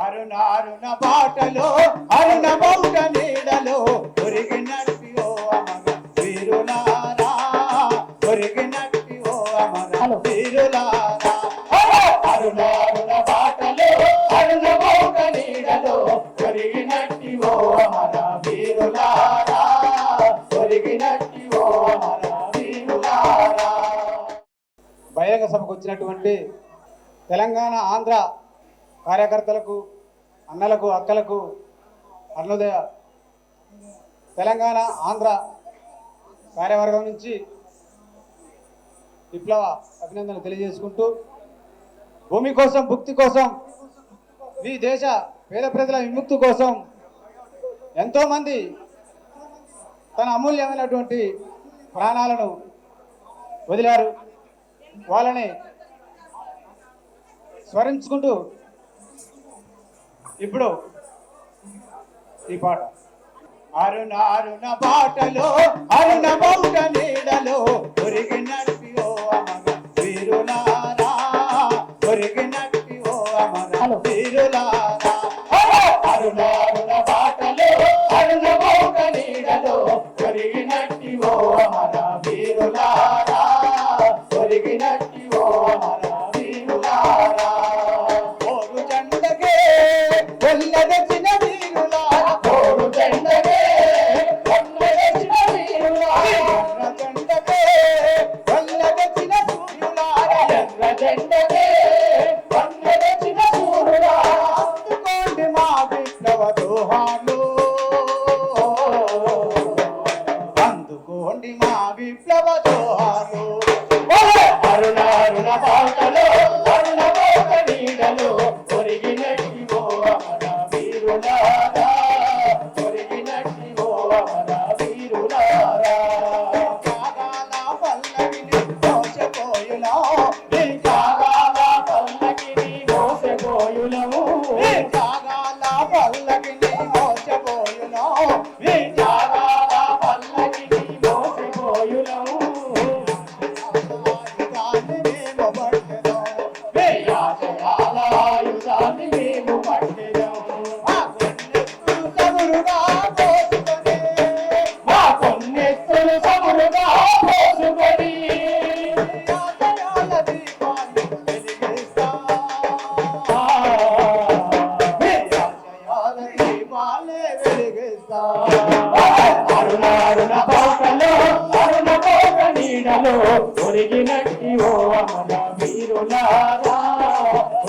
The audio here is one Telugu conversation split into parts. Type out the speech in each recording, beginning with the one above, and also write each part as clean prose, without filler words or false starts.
అరుణ అరుణ బాటలో అరుణ బౌట నీడలో ఒరిగినట్టి ఓ అమర వీరులారా, ఒరిగినట్టి ఓ అమర వీరులారా. అరుణ అరుణ బాటలో అరుణ బౌట నీడలో ఒరిగినట్టి ఓ అమర వీరులారా, ఒరిగినట్టి ఓ అమర వీరులారా. బహిరంగ సభకు వచ్చినటువంటి తెలంగాణ ఆంధ్ర కార్యకర్తలకు, అన్నలకు, అక్కలకు, అరుణోదయ తెలంగాణ ఆంధ్ర కార్యవర్గం నుంచి విప్లవ అభినందనలు తెలియజేసుకుంటూ, భూమి కోసం, భుక్తి కోసం, ఈ దేశ పేద ప్రజల విముక్తి కోసం ఎంతోమంది తన అమూల్యమైనటువంటి ప్రాణాలను వదిలారు. వాళ్ళని స్మరించుకుంటూ ఇప్పుడు ఈ పాట. అరుణ అరుణ బాటలో అరుణ బౌట నీడలో ఒరిగినట్టి ఓ అమర వీరులారా, ఒరిగినట్టి ఓ అమర వీరులారా. అరుణ అరుణ బాటలో అరుణ బౌట నీడలో ఒరిగినట్టి ఓ అమర వీరులారా, ఒరిగినట్టి ఓ అమర వీరులారా. ఓరు జెండకే వెళ్ళదచిన వీరులారా, ఓరు జెండకే వెళ్ళదచిన వీరులారా, ఎర్ర జెండకే వెళ్ళదచిన సూర్యులారా, ఎర్ర జెండకే వెళ్ళదచిన సూర్యులారా. అందుకోండి మా విప్లవ దోహాలు, అందుకోండి మా విప్లవ దోహాలు. అరుణ అరుణ బాటలో అరుణ బౌట నీడలో ఒరిగినట్టి ఓ అమర వీరులారా, ఒరిగినట్టి ఓ అమర వీరులారా. త్యాగాల పల్లకిని మోసపోయులో, ఈ త్యాగాల పల్లకిని మోసపోయులో, ఈ త్యాగాల పల్లకిని మోసపోయులో, ఈ త్యాగాల పల్లకిని మోసపోయులో. అరుణ అరుణ బాటలో అరుణ బౌట నీడలో ఒరిగినట్టి ఓ అమర వీరులారా,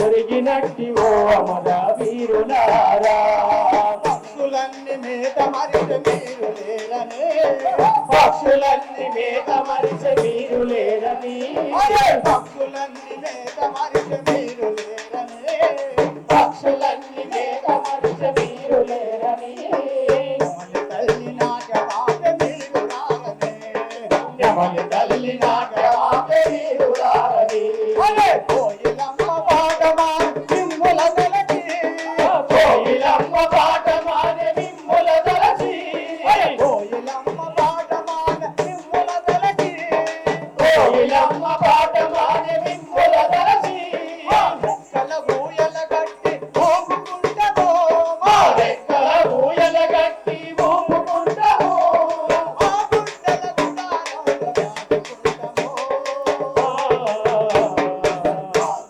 ఒరిగినట్టి ఓ అమర వీరులారా. పక్షులన్నీ మేత మరిచె మీరు లేరని, పక్షులన్నీ మేత మరిచె మీరు లేరని, పక్షులన్నీ మేత మరిచె మీరు లేరని, పక్షులన్నీ మేత మరిచె మీరు లేరని. తల్లి నాట్యమాపే మీరు రారని, యమని తల్లి నాట్యమాపే మీరు రారని. కోయిలమ్మ పాటమా మిమ్ముల తలచి, కోయిలమ్మ పాటమానే మిమ్ముల తలచి, కోయిలమ్మ పాటమానే మిమ్ముల తలచి, కోయిలమ్మ పాటమానే మిమ్ముల తలచి. రెక్కల ఊయల గట్టి మోపుకుంటమో, మా రెక్కల ఊయల గట్టి మోపుకుంటమో, మా గుండెల గుడారంలో దాచుకుంటమో, మా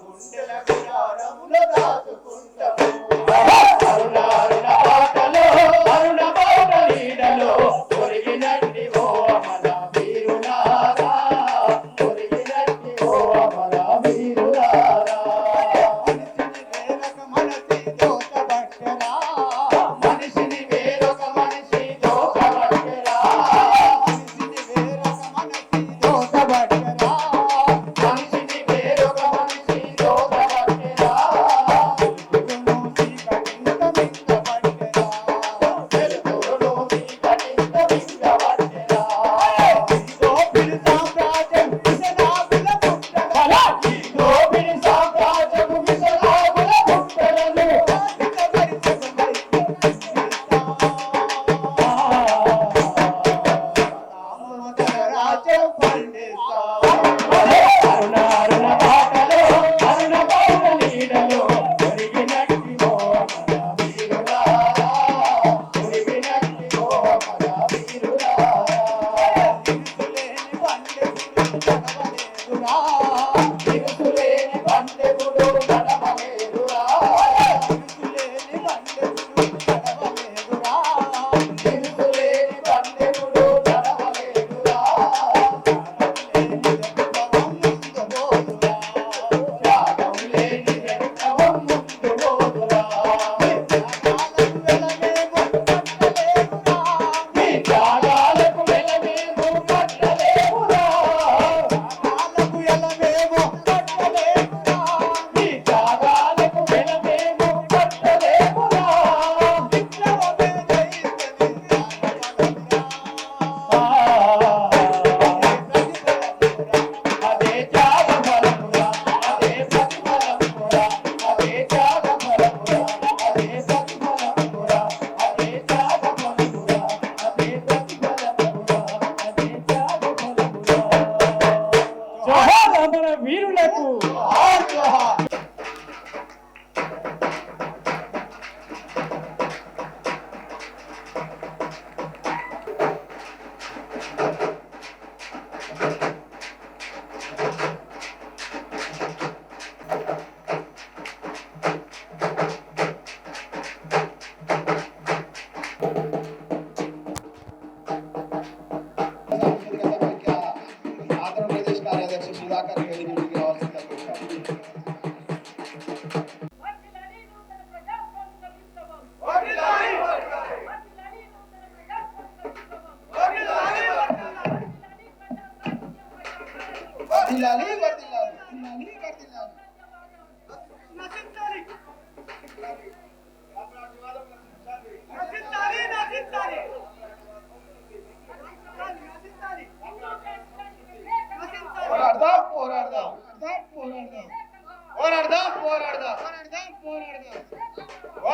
గుండెల గుడారంలో దాచుకుంటమో. అరుణ అరుణ బాటలో అరుణ బౌట నీడలో ఒరిగినట్టి ఓ అమర వీరులారా, ఒరిగినట్టి ఓ అమర వీరులారా. మనిషిని వేరొక మనిషి దోసబట్టరా, మనిషిని వేరొక మనిషి దోసబట్టరా, మనిషిని వేరొక మనిషి దోసబట్టరా, మనిషిని వేరొక మనిషి దోసబట్టరా.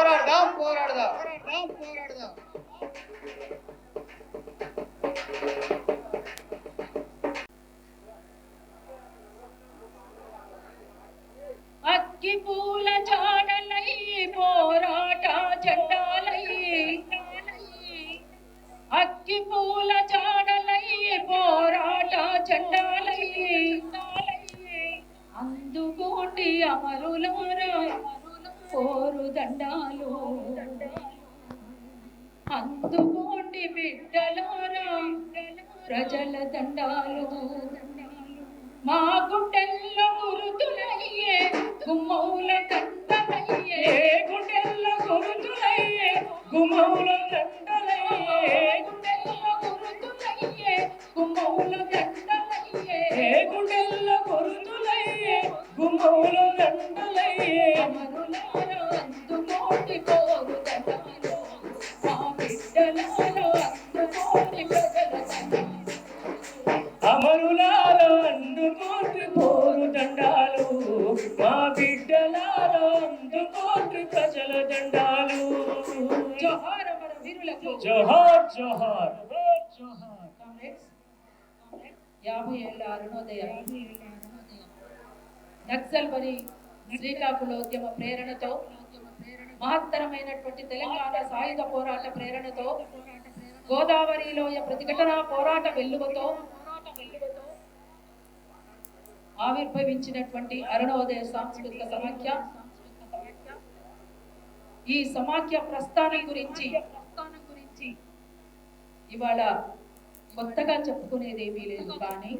పోరాడదాం పోరాడదాం. అక్కి పూల జాడలై పోరాట జెండాలై, అక్కి పూల జాడలై పోరాట జెండాలై, అందుకోండి అమరులారా పోరు దండాలు, అందుకోండి బిడ్డలారా ప్రజల దండాలు. మా గుండెల్లో గురుతులయ్యే గుమ్మౌల దండలయ్యే, గుండెల్లో గురుతులయ్యే గుమ్మౌల దండలయ్యే, గుండెల్లో గురుతులయ్యే గుమ్మౌల దండలయ్యే, గుండెల్లో గురుతులయ్యే గుమ్మౌల దండలయ్యే. అమరులారా అందుకోండి పోరు దండాలు, మా బిడ్డలారా అందుకోండి ప్రజల దండాలు. అమరులారా అందుకోండి పోరు దండాలు, మా బిడ్డలారా అందుకోండి ప్రజల దండాలు. జోహార్ అమర వీరులకు జోహార్ జోహార్ జోహార్. కామ్రేడ్స్, 50 ఏళ్ల అరుణోదయ నక్సల్బరి శ్రీకాకుళోద్యమ ప్రేరణతో, మహత్తరమైనటువంటి తెలంగాణ సాయుధ పోరాట ప్రేరణతో, గోదావరిలోయ ప్రతిఘటన పోరాట వెల్లువతో ఆవిర్భవించినటువంటి అరుణోదయ సాంస్కృతిక సమాఖ్య, ఈ సమాఖ్య ప్రస్థానం గురించి ఇవాళ కొత్తగా చెప్పుకునేది ఏమీ లేదు. కానీ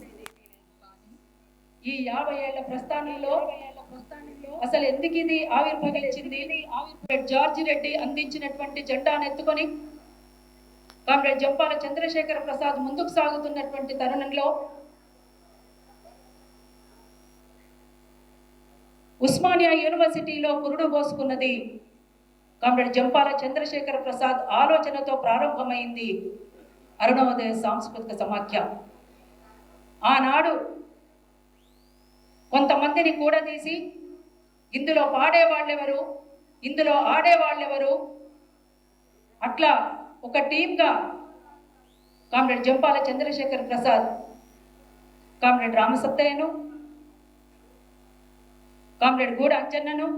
ఈ 50 ఏళ్ల ప్రస్థానంలో అసలు ఎందుకు ఇది ఆవిర్భవించింది? జార్జి రెడ్డి అందించినటువంటి జెండాను ఎత్తుకొని కామ్రేడ్ జంపాల చంద్రశేఖర ప్రసాద్ ముందుకు సాగుతున్నటువంటి తరుణంలో ఉస్మానియా యూనివర్సిటీలో పురుడు పోసుకున్నది కామ్రేడ్ జంపాల చంద్రశేఖర ప్రసాద్ ఆలోచనతో ప్రారంభమైంది అరుణోదయ సాంస్కృతిక సమాఖ్య. ఆనాడు కొంతమందిని కూడదీసి ఇందులో పాడేవాళ్ళెవరు, ఇందులో ఆడేవాళ్ళెవరు, అట్లా ఒక టీంగా కామ్రేడ్ జంపాల చంద్రశేఖర్ ప్రసాద్, కామ్రేడ్ రామసత్తయ్యను, కామ్రేడ్ గూడ అంజన్నను,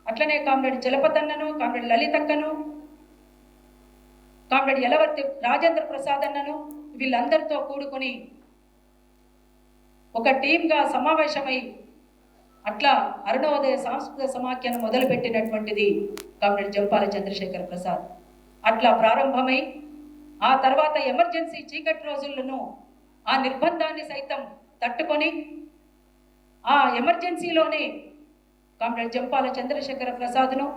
అట్లనే కామ్రేడ్ జలపతన్నను, కామ్రేడ్ లలితక్కను, కామ్రేడ్ యలవర్తి రాజేంద్ర ప్రసాద్ అన్నను, వీళ్ళందరితో కూడుకుని ఒక టీంగా సమావేశమై అట్లా అరుణోదయ సాంస్కృతిక సమాఖ్యను మొదలుపెట్టినటువంటిది కామ్రేడ్ జంపాల చంద్రశేఖర్ ప్రసాద్. అట్లా ప్రారంభమై ఆ తర్వాత ఎమర్జెన్సీ చీకటి రోజులను, ఆ నిర్బంధాన్ని సైతం తట్టుకొని ఆ ఎమర్జెన్సీలోనే కామ్రేడ్ జంపాల చంద్రశేఖర ప్రసాద్ను,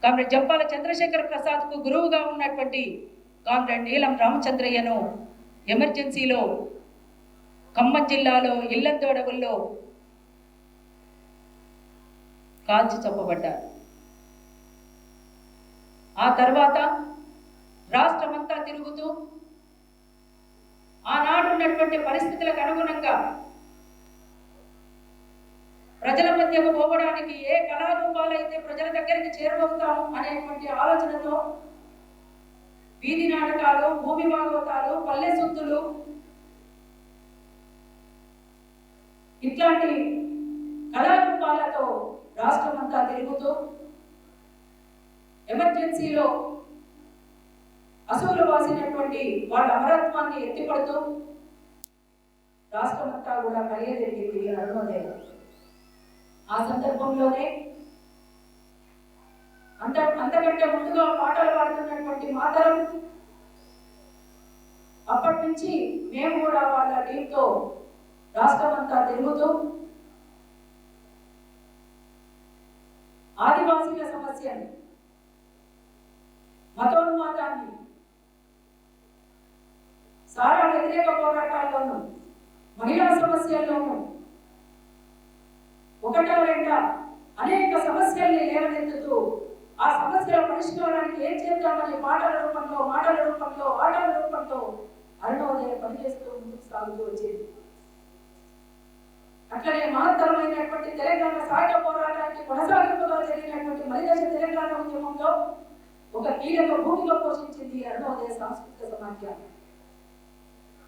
కామ్రేడ్ జంపాల చంద్రశేఖర ప్రసాద్కు గురువుగా ఉన్నటువంటి కామ్రేడ్ నీలం రామచంద్రయ్యను ఎమర్జెన్సీలో ఖమ్మం జిల్లాలో ఇల్లందోడవుల్లో కాల్చి చంపబడ్డారు. ఆ తర్వాత రాష్ట్రమంతా తిరుగుతూ ఆనాడు ఉన్నటువంటి పరిస్థితులకు అనుగుణంగా ప్రజల మధ్యకు పోవడానికి ఏ కళారూపాలైతే ప్రజల దగ్గరికి చేరువవుతాము అనేటువంటి ఆలోచనతో వీధి నాటకాలు, భూమి భాగవతాలు, పల్లె సుత్తులు ఇట్లాంటి కళారూపాలతో రాష్ట్రమంతా తిరుగుతూ ఎమర్జెన్సీలో అసూలు వాసినటువంటి వాళ్ళ అమరత్వాన్ని ఎత్తిపడుతూ రాష్ట్రమంతా కూడా కలియజరిగింది అరుణోదయం. ఆ సందర్భంలోనే అంతకంటే ముందుగా పాటలు పాడుతున్నటువంటి మాతరం, అప్పటి నుంచి మేము కూడా వాళ్ళ టీంతో రాష్ట్రమంతా తిరుగుతూ ఆదివాసీల సమస్యను, మతోన్మాదాన్ని, సారా వ్యతిరేక పోరాటాల్లోనూ, మహిళా సమస్యల్లోనూ ఒకటో రెండ అనేక సమస్యల్ని లేవనెత్తుతూ ఆ సమస్యల పరిష్కారానికి ఏం చేద్దామని మాటల రూపంలో, ఆటల రూపంలో అరుణోదయం పనిచేస్తూ ముందుకు సాగుతూ వచ్చేది. అట్లనే మహత్తరమైనటువంటి తెలంగాణ సాయుధ పోరాటాన్ని దానికి కొనసాగింపుగా జరిగినటువంటి మలిదశ తెలంగాణ ఉద్యమంలో ఒక కీలక భూమిక పోషించింది అరుణోదయ సాంస్కృతిక సమాఖ్య.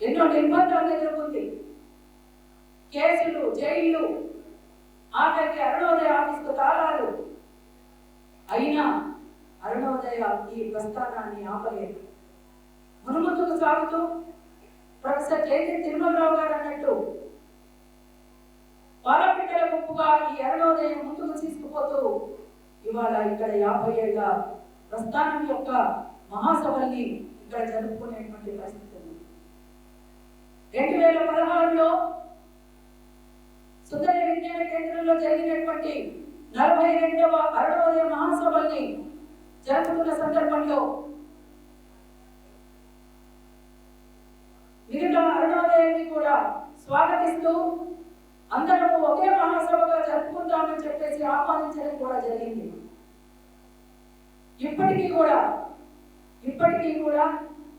ఎన్నో నిర్బంధాలు ఎదుర్కొంది, కేసులు, జైళ్లు, ఆఖరికి అరుణోదయ ఆఫీసు తాళాలు. అయినా అరుణోదయ ఈ ప్రస్థానాన్ని ఆపలేదు. మునుముందుకు సాగుతూ ప్రొఫెసర్ జేజీ తిరుమలరావు గారు అన్నట్టు పాలపిట్టల గుంపుగా ఈ అరుణోదయం ముందుకు తీసుకుపోతూ ఇవాళ ఇక్కడ 50 ఏళ్ల ప్రస్థానం యొక్క మహాసభల్ని ఇక్కడ జరుపుకునేటువంటి పరిస్థితి ఉంది. 2016లో సుందర విజ్ఞాన కేంద్రంలో జరిగినటువంటి 42వ అరుణోదయ మహాసభల్ని జరుపుతున్న సందర్భంలో మిగతా అరుణోదయాన్ని కూడా స్వాగతిస్తూ అందరము ఒకే మహాసభగా జరుపుకుందామని చెప్పేసి ఆహ్వానించడం కూడా జరిగింది. ఇప్పటికీ కూడా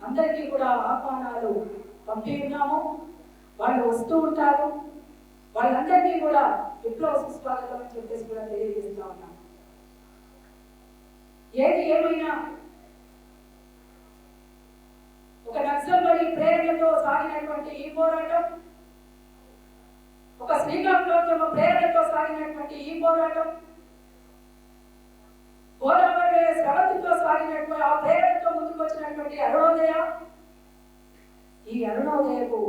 అందరికీ కూడా ఆహ్వానాలు పంపి ఉన్నాము. వాళ్ళు వస్తూ ఉంటారు. వాళ్ళందరికీ కూడా విప్లవ సుస్వాగతం అని చెప్పేసి కూడా తెలియజేస్తా ఉన్నాం. ఏది ఏమైనా ఒక నక్సల్బరీ ప్రేరణతో సాగినటువంటి ఈ పోరాటం, ఒక శ్రీకాకుళోద్యమ ప్రేరణతో సాగినటువంటి ఈ పోరాటం, గోదావరి స్రవంతితో సాగినటువంటి ఆ ప్రేరణతో ముందుకు వచ్చినటువంటి అరుణోదయ, ఈ అరుణోదయకు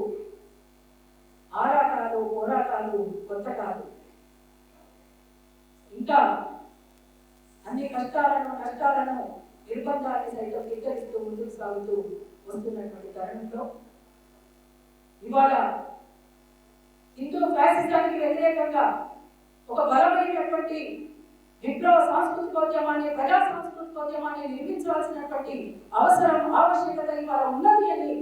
ఆరాటాలు, పోరాటాలు కొత్త కాదు. ఇంకా అన్ని కష్టాలను, నష్టాలను, నిర్బంధాన్ని సైతం ధిక్కరిస్తూ ముందుకు సాగుతూ వస్తున్నటువంటి తరుణంలో ఇవాళ హిందూ ఫ్యాసిజానికి వ్యతిరేకంగా ఒక బలమైనటువంటి విప్లవ సాంస్కృతికోద్యమాన్ని, ప్రజా సాంస్కృతికోద్యమాన్ని నిర్మించాల్సినటువంటి అవసరం, ఆవశ్యకత ఇవాళ ఉన్నది అని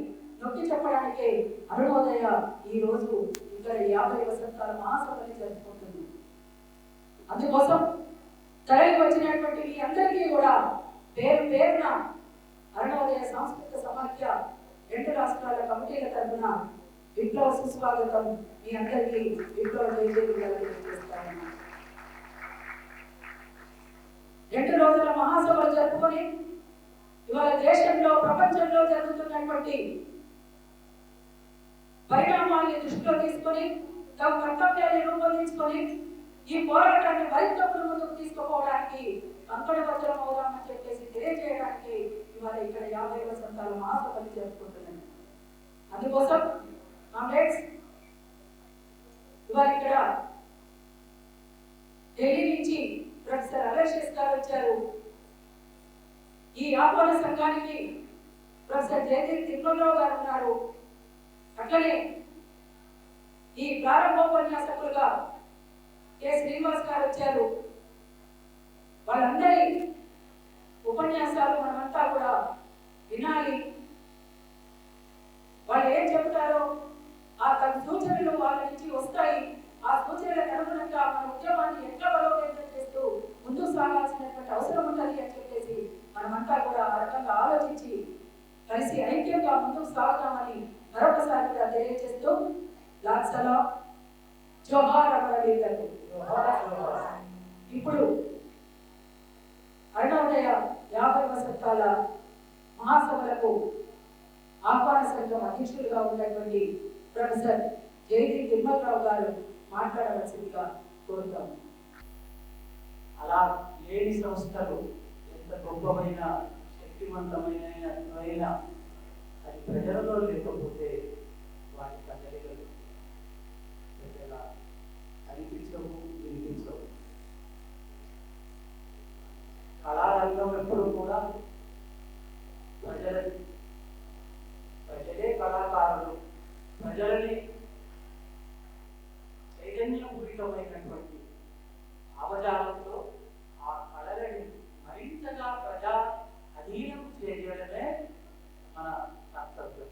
నొక్కి చెప్పడానికే అరుణోదయ ఈ రోజు ఇక్కడ 50 వసంతాల మహాసభని జరుపుకుంటుంది. అందుకోసం తరలి వచ్చినటువంటి మీ అందరికీ కూడా పేరున అరుణోదయ సాంస్కృతిక సమాఖ్య 2 రాష్ట్రాల కమిటీల తరఫున విప్లవ సుస్వాగతం, మీ అందరికీ విప్లవ జయజయలు తెలియజేస్తాను. 2 రోజుల మహాసభలు జరుపుకొని ఇవాళ దేశంలో, ప్రపంచంలో జరుగుతున్నటువంటి పరిణామాన్ని దృష్టిలో తీసుకొని తమ కర్తవ్యాన్ని రూపొందించుకొని ఈ పోరాటాన్ని మరింత ముందుకు తీసుకుపోవడానికి అంకణబద్ధం అవుదామని చెప్పేసి తెలియజేయడానికి ఇవాళ ఇక్కడ 50 వసంతాల మహాసభలు జరుపుకుంటున్నాను. అందుకోసం కామ్రేడ్స్, ఇవాళ ఇక్కడ ఢిల్లీ నుంచి ప్రొఫెసర్ అలోషియస్ గారు వచ్చారు. ఈ ఆహ్వాన సంఘానికి ప్రొఫెసర్ జేజీ తిరుమలరావు గారు ఉన్నారు. అట్లనే ఈ ప్రారంభోపన్యాసకులుగా కె శ్రీనివాస్ గారు వచ్చారు. వాళ్ళందరి ఉపన్యాసాలు మనమంతా కూడా వినాలి. వాళ్ళు ఏం చెబుతారో ఆ తన సూచనలు వాళ్ళ నుంచి వస్తాయి. ఆ సూచనలకు అనుగుణంగా మన ఉద్యమాన్ని ఎట్లా బలోపేతం చేస్తూ ముందుకు సాగాల్సినటువంటి అవసరం ఉంటుంది అని చెప్పేసి మనమంతా కూడా ఆ రకంగా ఆలోచించి కలిసి ఐక్యంగా ముందుకు సాగుతామని మరొకసారి కూడా తెలియజేస్తూ లాక్సలా జోహార్ అమరవీరులకు. ఇప్పుడు అరుణోదయ 50 వసంతాల మహాసభలకు ఆహ్వాన సంఘం అధ్యక్షులుగా ఉన్నటువంటి ప్రొఫెసర్ జేజీ తిరుమలరావు గారు మాట్లాడవలసిందిగా కోరుతాము. అలా లేని సంస్థలు ఎంత గొప్పమైన, శక్తివంతమైన అది ప్రజలలో లేకపోతే వాటి కదలికలు ప్రజల అనిపించవు, వినిపించవు. కళారంగం ఎప్పుడు కూడా ప్రజలే కళాకారులు, ప్రజలని చైతన్యపూరితమైనటువంటి భావజాలంతో ఆ కళలని మరింతగా ప్రజా అధీనం చేయడమే మన కర్తవ్యం.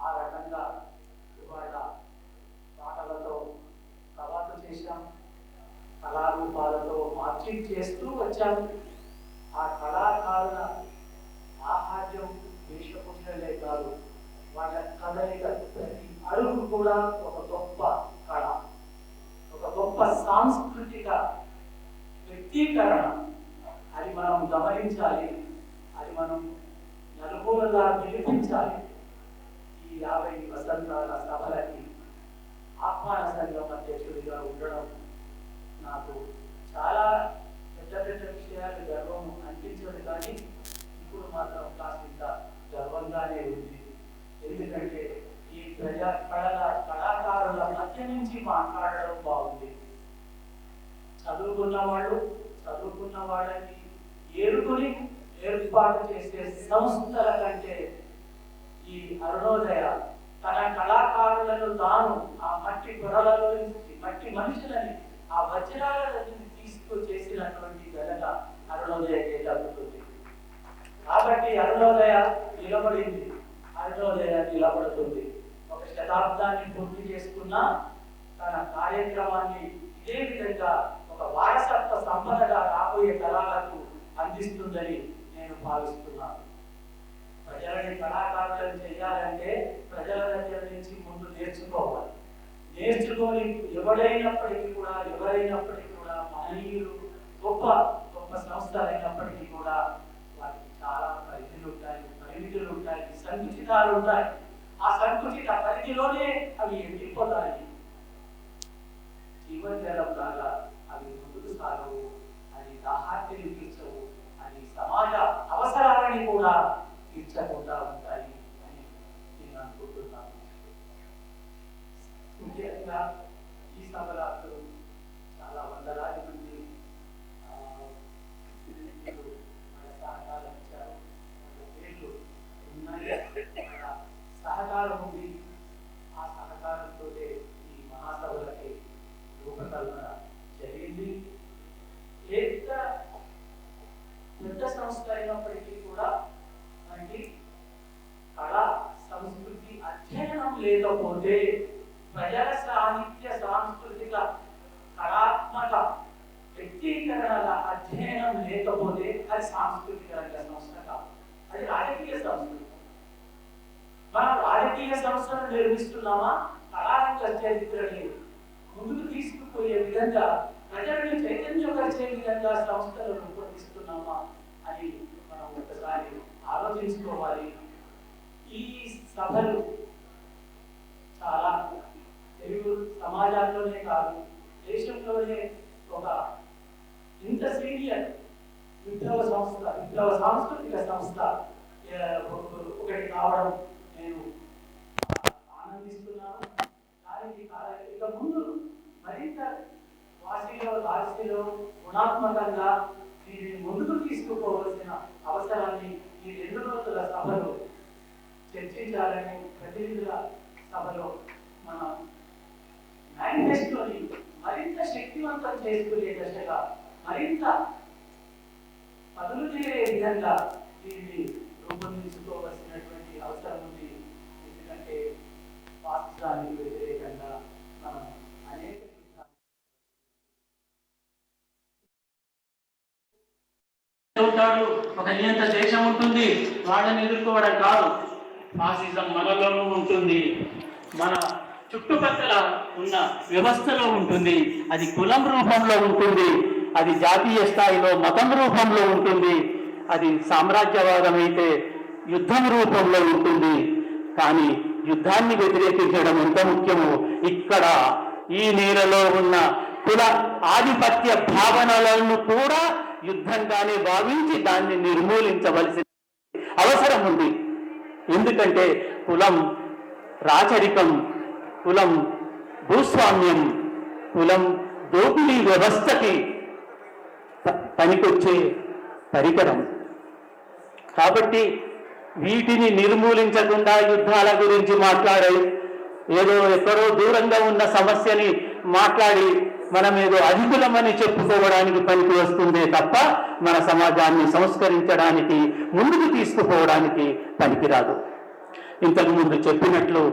ఆ రకంగా ఇవాళ పాటలతో కవాతు చేశాం, కళారూపాలతో మార్చింగ్ చేస్తూ వచ్చాము. ఆ కళాకారుల ఆహార్యం వేషపుష్పలే కాదు, వాళ్ళ కదలిక ప్రతి అడుగు కూడా ఒక గొప్ప కళ, ఒక గొప్ప సాంస్కృతిక వ్యక్తీకరణ అది మనం గమనించాలి, అది మనం నలుగురులా పిలిపించాలి. ఈ 50 వసంతాల సభలకి ఆహ్వాన సంఘం అధ్యక్షుడిగా ఉండడం నాకు చాలా పెద్ద పెద్ద విషయాలు గర్వం అనిపించదు, కానీ ఇప్పుడు మాత్రం కాస్త గర్వంగానే ఉంది. ఎందుకంటే ఈ కళాకారుల మధ్య నుంచి మాట్లాడడం బాగుంది. చదువుకున్న వాళ్ళని ఏరుకొని ఏర్పాటు చేసే సంస్థల కంటే ఈ అరుణోదయ తన కళాకారులను తాను ఆ మట్టి పొరలలో నుంచి మట్టి మనుషులని ఆ వజ్రాల నుంచి తీసుకొచ్చేసినటువంటి ఘనత అరుణోదయకే దక్కుతుంది. కాబట్టి అరుణోదయ నిలబడింది, అరుణోదయ నిలబడుతుంది. ఒక శతాబ్దాన్ని పూర్తి చేసుకున్న తన కార్యక్రమాన్ని ఇదే విధంగా ఒక వారసత్వ సంపదగా రాబోయే తరాలకు అందిస్తుందని నేను భావిస్తున్నాను. ప్రజలని కళాకారులను చేయాలంటే ప్రజల దగ్గర నుంచి ముందు నేర్చుకోవాలి. నేర్చుకొని ఎవరైనప్పటికీ కూడా మహనీయులు గొప్ప గొప్ప సంస్థలు అయినప్పటికీ కూడా వాటికి చాలా పరిమితులు ఉంటాయి, సంకుచితాలు ఉంటాయి. ఆ సంకుచిత పరిధిలోనే అవి ఎండిపోతాయి. జీవజలం లాగా అవి ముందుకు సాగవు, అది దాహార్తిని తీర్చవు, అది సమాజ అవసరాలని కూడా తీర్చకుండా ఉంటాయి అని నేను అనుకుంటున్నాను. ముఖ్యంగా ఈ సభలో చాలా వందలాది మంది మన సహకారం ఇచ్చారు, మన పేర్లు ఉన్నాయి, మన సహకారం ఉంది. ఆ సహకారంతో ఈ మహాసభలకి రూపకల్పన జరిగింది. పెద్ద సంస్థ అయినప్పటికీ కూడా మనకి కళా సంస్కృతి అధ్యయనం లేకపోతే, ప్రజల సాహిత్య సాంస్కృతిక కళాత్మక వ్యక్తీకరణల అధ్యయనం లేకపోతే అది సాంస్కృతిక రంగ సంస్థ కాదు, అది రాజకీయ సంస్కృతి. మనం రాజకీయ సంస్థను నిర్మిస్తున్నామా, కళారంగ చరిత్రని ముందుకు తీసుకుపోయే విధంగా, ప్రజలను చైతన్యపరిచే విధంగా సంస్థలు రూపొందిస్తున్నామా అని మనం ఒకసారి ఆలోచించుకోవాలి. ఈ సభలు చాలా తెలుగు సమాజాల్లోనే కాదు, దేశంలోనే ఒక ఇంత సీనియర్ విప్లవ సాంస్కృతిక సంస్థ ఒకటి కావడం నేను ఆనందిస్తున్నాను. దానికి ఇక ముందు మరింత వాసిలో గుణాత్మకంగా దీనిని ముందుకు తీసుకుపోవలసిన అవసరాన్ని ఈ 2 రోజుల సభలో చర్చించాలని, ప్రతినిధుల సభలో మన మేనిఫెస్టోని మరింత శక్తివంతం చేసుకునే దశగా, మరింత పదులు తీరే విధంగా దీన్ని రూపొందించుకోవాల్సినటువంటి అవసరం ఉంది. ఎందుకంటే పాకిస్తాన్కి వ్యతిరేకంగా మనం అనేక ఉంటాడు, ఒక నియంత్ర దేశం ఉంటుంది, వాళ్ళని ఎదుర్కోవడం కాదు. ఫాసిజం మనలోనూ ఉంటుంది, మన చుట్టుపక్కల ఉన్న వ్యవస్థలో ఉంటుంది. అది కులం రూపంలో ఉంటుంది, అది జాతీయ స్థాయిలో మతం రూపంలో ఉంటుంది, అది సామ్రాజ్యవాదం అయితే యుద్ధం రూపంలో ఉంటుంది. కానీ యుద్ధాన్ని వ్యతిరేకించడం ఎంత ముఖ్యమో, ఇక్కడ ఈ నేలలో ఉన్న కుల ఆధిపత్య భావనలను కూడా యుద్ధంగానే భావించి దాన్ని నిర్మూలించవలసిన అవసరం ఉంది. ఎందుకంటే కులం రాచరికం, కులం భూస్వామ్యం, కులం దోపిడీ వ్యవస్థకి పనికొచ్చే పరికరం. కాబట్టి వీటిని నిర్మూలించకుండా యుద్ధాల గురించి మాట్లాడే, ఏదో ఎక్కడో దూరంగా ఉన్న సమస్యని మాట్లాడి మనం ఏదో అధికులమని చెప్పుకోవడానికి పనికి వస్తుందే తప్ప మన సమాజాన్ని సంస్కరించడానికి, ముందుకు తీసుకుపోవడానికి పనికిరాదు. ఇంతకు ముందు చెప్పినట్లు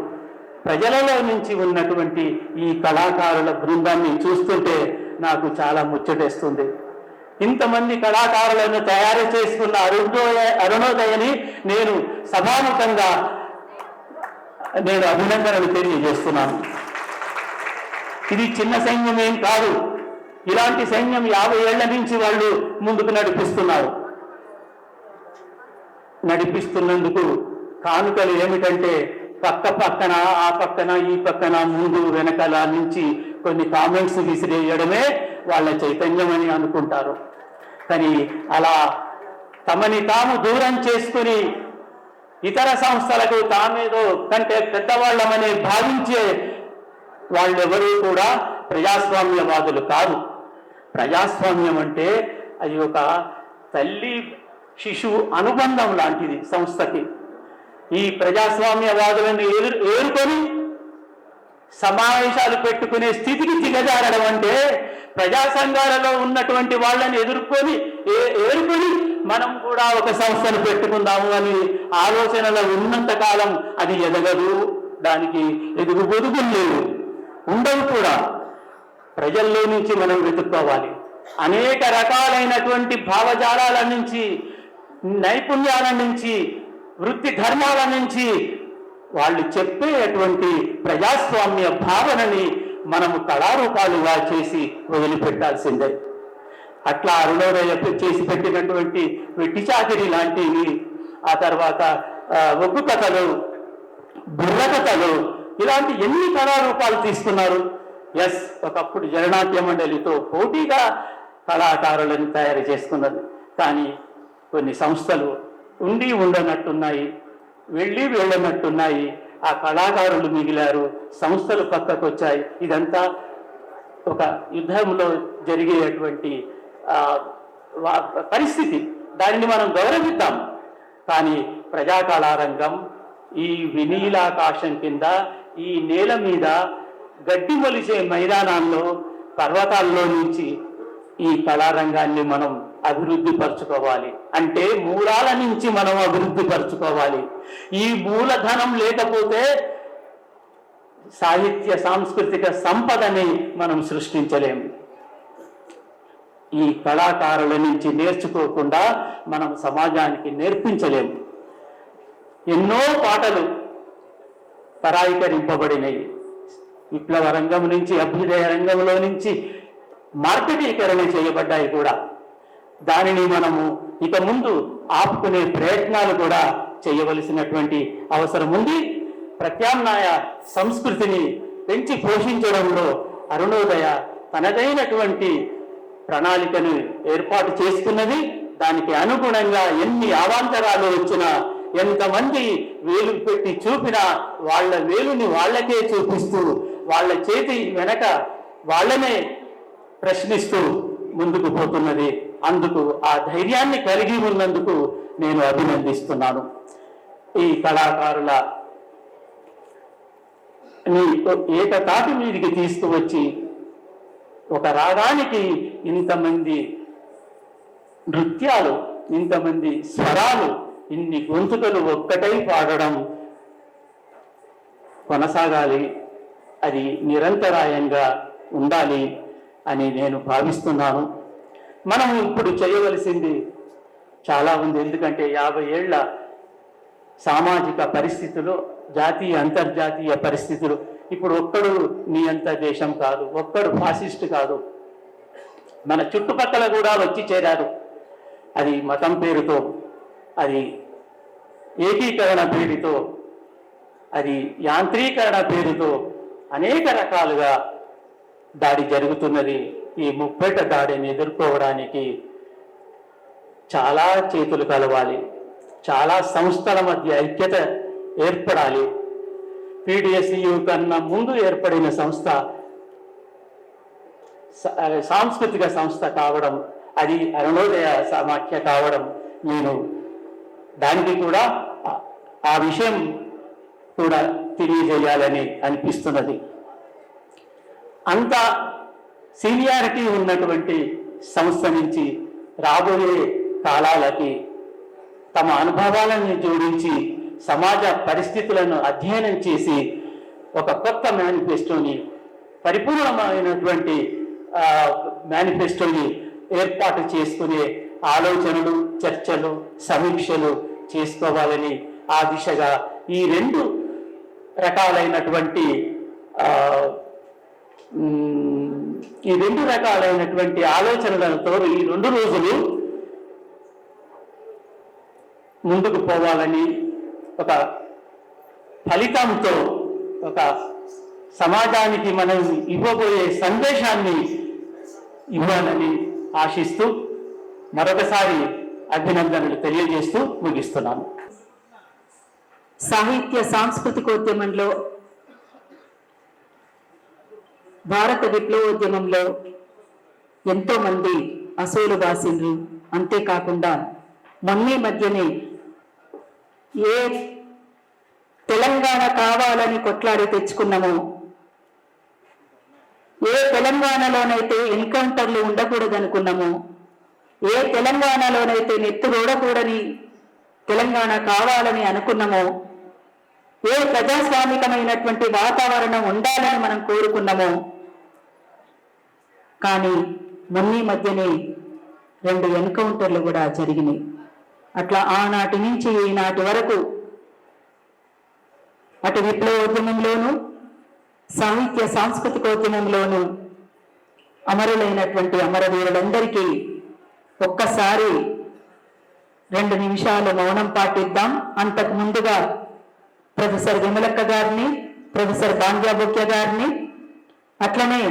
ప్రజలలో నుంచి ఉన్నటువంటి ఈ కళాకారుల బృందాన్ని చూస్తుంటే నాకు చాలా ముచ్చటేస్తుంది. ఇంతమంది కళాకారులను తయారు చేసుకున్న అరుణోదయని నేను సభాముఖంగా అభినందనలు తెలియజేస్తున్నాను. ఇది చిన్న సైన్యం ఏం కాదు. ఇలాంటి సైన్యం 50 ఏళ్ల నుంచి వాళ్ళు ముందుకు నడిపిస్తున్నందుకు కానుకలు ఏమిటంటే పక్కన ఆ పక్కన ఈ పక్కన ముందు వెనకాల నుంచి కొన్ని కామెంట్స్ విసిరేయడమే వాళ్ళ చైతన్యం అని అనుకుంటారు. కానీ అలా తమని తాము దూరం చేసుకుని ఇతర సంస్థలకు తామేదో కంటే పెద్దవాళ్ళమని భావించే వాళ్ళెవరూ కూడా ప్రజాస్వామ్యవాదులు కాదు. ప్రజాస్వామ్యం అంటే అది ఒక తల్లి శిశువు అనుబంధం లాంటిది సంస్థకి. ఈ ప్రజాస్వామ్యవాదులను ఏరుకొని సమావేశాలు పెట్టుకునే స్థితికి దిగజారడం అంటే ప్రజా సంఘాలలో ఉన్నటువంటి వాళ్ళని ఏరుకొని మనం కూడా ఒక సంస్థను పెట్టుకుందాము అని ఆలోచనలో ఉన్నంత కాలం అది ఎదగదు. దానికి ఎదుగుబొదుగులు లేవు, ఉండవు కూడా. ప్రజల్లో నుంచి మనం వెతుక్కోవాలి. అనేక రకాలైనటువంటి భావజాలాల నుంచి, నైపుణ్యాల నుంచి, వృత్తి ధర్మాల నుంచి వాళ్ళు చెప్పేటువంటి ప్రజాస్వామ్య భావనని మనము కళారూపాలుగా చేసి వదిలిపెట్టాల్సిందే. అట్లా అరుణోదయ చేసి పెట్టినటువంటి వెట్టి చాకిరి లాంటివి, ఆ తర్వాత ఒగ్గు కథలు, బుర్ర కథలు, ఇలాంటి ఎన్ని కళారూపాలు తీసుకున్నారు. ఒకప్పుడు జననాట్య మండలితో పోటీగా కళాకారులను తయారు చేసుకున్నది. కానీ కొన్ని సంస్థలు ఉండి ఉండనట్టున్నాయి, వెళ్ళి వెళ్ళనట్టున్నాయి. ఆ కళాకారులు మిగిలారు, సంస్థలు పక్కకు వచ్చాయి. ఇదంతా ఒక యుద్ధంలో జరిగేటువంటి పరిస్థితి. దానిని మనం గౌరవిద్దాం. కానీ ప్రజా కళారంగం ఈ వినీలాకాశం కింద, ఈ నేల మీద, గడ్డి మొలిచే మైదానాల్లో, పర్వతాల్లో నుంచి ఈ కళారంగాన్ని మనం అభివృద్ధి పరచుకోవాలి. అంటే మూలాల నుంచి మనం అభివృద్ధి పరచుకోవాలి. ఈ మూలధనం లేకపోతే సాహిత్య సాంస్కృతిక సంపదని మనం సృష్టించలేము. ఈ కళాకారుల నుంచి నేర్చుకోకుండా మనం సమాజానికి నేర్పించలేము. ఎన్నో పాటలు పరాయీకరింపబడినవి. విప్లవ రంగం నుంచి, అభ్యుదయ రంగంలో నుంచి మార్కెటీకరణ చేయబడ్డాయి కూడా. దానిని మనము ఇక ముందు ఆపుకునే ప్రయత్నాలు కూడా చేయవలసినటువంటి అవసరం ఉంది. ప్రత్యామ్నాయ సంస్కృతిని పెంచి పోషించడంలో అరుణోదయ తనదైనటువంటి ప్రణాళికను ఏర్పాటు చేసుకున్నది. దానికి అనుగుణంగా ఎన్ని అవాంతరాలు వచ్చినా, ఎంతమంది వేలు పెట్టి చూపినా వాళ్ళ వేలుని వాళ్ళకే చూపిస్తూ, వాళ్ళ చేతి వెనక వాళ్ళనే ప్రశ్నిస్తూ ముందుకు పోతున్నది. అందుకు ఆ ధైర్యాన్ని కలిగి ఉన్నందుకు నేను అభినందిస్తున్నాను. ఈ కళాకారుల ఏకతాటి మీదికి తీసుకువచ్చి ఒక రాగానికి ఇంతమంది నృత్యాలు, ఇంతమంది స్వరాలు, ఇన్ని గొంతుకలు ఒక్కటై పాడడం కొనసాగాలి. అది నిరంతరాయంగా ఉండాలి అని నేను భావిస్తున్నాను. మనం ఇప్పుడు చేయవలసింది చాలా ఉంది. ఎందుకంటే 50 ఏళ్ల సామాజిక పరిస్థితులు, జాతీయ అంతర్జాతీయ పరిస్థితులు, ఇప్పుడు ఒక్కడు నియంత దేశం కాదు, ఒక్కడు ఫాసిస్ట్ కాదు. మన చుట్టుపక్కల కూడా వచ్చి చేరారు. అది మతం పేరుతో, అది ఏకీకరణ పేరుతో, అది యాంత్రీకరణ పేరుతో అనేక రకాలుగా దాడి జరుగుతున్నది. ఈ ముప్పేట దాడిని ఎదుర్కోవడానికి చాలా చేతులు కలవాలి, చాలా సంస్థల మధ్య ఐక్యత ఏర్పడాలి. PDSU కన్నా ముందు ఏర్పడిన సంస్థ సాంస్కృతిక సంస్థ కావడం, అది అరుణోదయ సమాఖ్య కావడం, నేను దానికి కూడా ఆ విషయం కూడా తెలియజేయాలని అనిపిస్తున్నది. అంత సీనియారిటీ ఉన్నటువంటి సంస్థ నుంచి రాబోయే కాలాలకి తమ అనుభవాలను జోడించి సమాజ పరిస్థితులను అధ్యయనం చేసి ఒక కొత్త మేనిఫెస్టోని, పరిపూర్ణమైనటువంటి మేనిఫెస్టోని ఏర్పాటు చేసుకునే ఆలోచనలు, చర్చలు, సమీక్షలు చేసుకోవాలని, ఆ దిశగా ఈ 2 రకాలైనటువంటి ఈ రెండు రకాలైనటువంటి ఆలోచనలతో ఈ 2 రోజులు ముందుకు పోవాలని, ఒక ఫలితంతో ఒక సమాజానికి మనం ఇవ్వబోయే సందేశాన్ని ఇవ్వాలని ఆశిస్తూ మరొకసారి అభినందనలు తెలియజేస్తూ ముగిస్తున్నాను. సాహిత్య సాంస్కృతికోద్యమంలో, భారత విప్లవోద్యమంలో ఎంతో మంది అసూలు బాసిండ్రు. అంతేకాకుండా మొన్నీ మధ్యనే ఏ తెలంగాణ కావాలని కొట్లాడి తెచ్చుకున్నామో, ఏ తెలంగాణలోనైతే ఎన్కౌంటర్లు ఉండకూడదనుకున్నామో, ఏ తెలంగాణలోనైతే నెత్తురోడకూడని తెలంగాణ కావాలని అనుకున్నామో, ఏ ప్రజాస్వామికమైనటువంటి వాతావరణం ఉండాలని మనం కోరుకున్నామో, కానీ మొన్నీ మధ్యనే 2 ఎన్కౌంటర్లు కూడా జరిగినాయి. అట్లా ఆనాటి నుంచి ఈనాటి వరకు అటు విప్లవోద్యమంలోను, సాహిత్య సాంస్కృతికోద్యమంలోను అమరులైనటువంటి అమరవీరులందరికీ ఒక్కసారి 2 నిమిషాలు మౌనం పాటిద్దాం. అంతకు ముందుగా ప్రొఫెసర్ విమలక్క గారిని, ప్రొఫెసర్ బాంగ్యాబుక్య గారిని, అట్లనే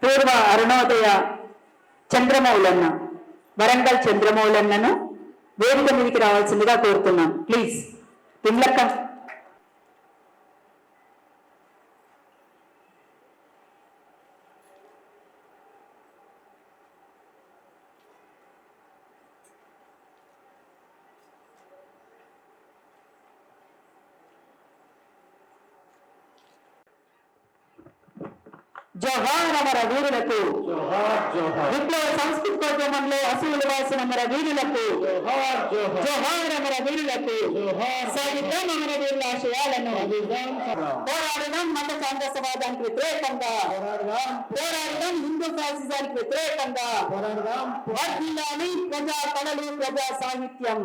పూర్వ అరుణోదయ చంద్రమౌళన్న, వరంగల్ చంద్రమౌళన్నను వేదిక మీదకి రావాల్సిందిగా కోరుతున్నాం. ప్లీజ్ విమలక్క. జోహార్ అమర వీరులకు, విప్లవ సంస్కృతికోద్యమంలో అసూలు వాసిన అమర వీరులకు, జోహార్ అమర వీరులకు, సాగిద్దాం అమర వీరుల ఆశయాలను, పోరాడదాం మత సాంఘసవాదానికి వ్యతిరేకంగా, పోరాడదాం హిందూ ఫ్యాసిజానికి వ్యతిరేకంగా, వర్ధిల్లాలి ప్రజా కళలు, ప్రజా సాహిత్యం.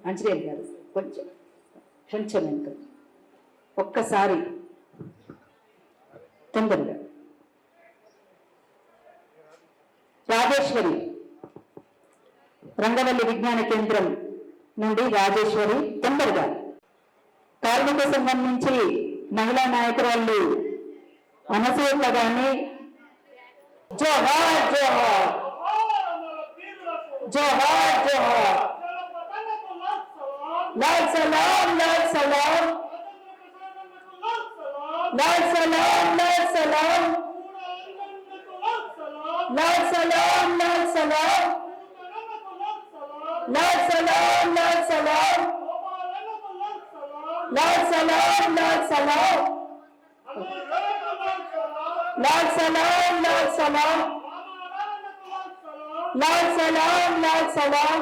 అంజనేయులు గారు కొంచెం వెనుక ఒక్కసారి తొందరగా. రాజేశ్వరి, రంగవల్లి విజ్ఞాన కేంద్రం నుండి రాజేశ్వరి తొందరగా. కార్మిక సంఘం నుంచి మహిళా నాయకురాళ్ళు అనసూయ గాని. జోహార్ జోహార్ జోహార్ జోహార్, లాల్ సలాం లాల్ సలాం लाल सलाम लाल सलाम लाल सलाम लाल सलाम लाल सलाम लाल सलाम लाल सलाम लाल सलाम लाल सलाम लाल सलाम लाल सलाम लाल सलाम,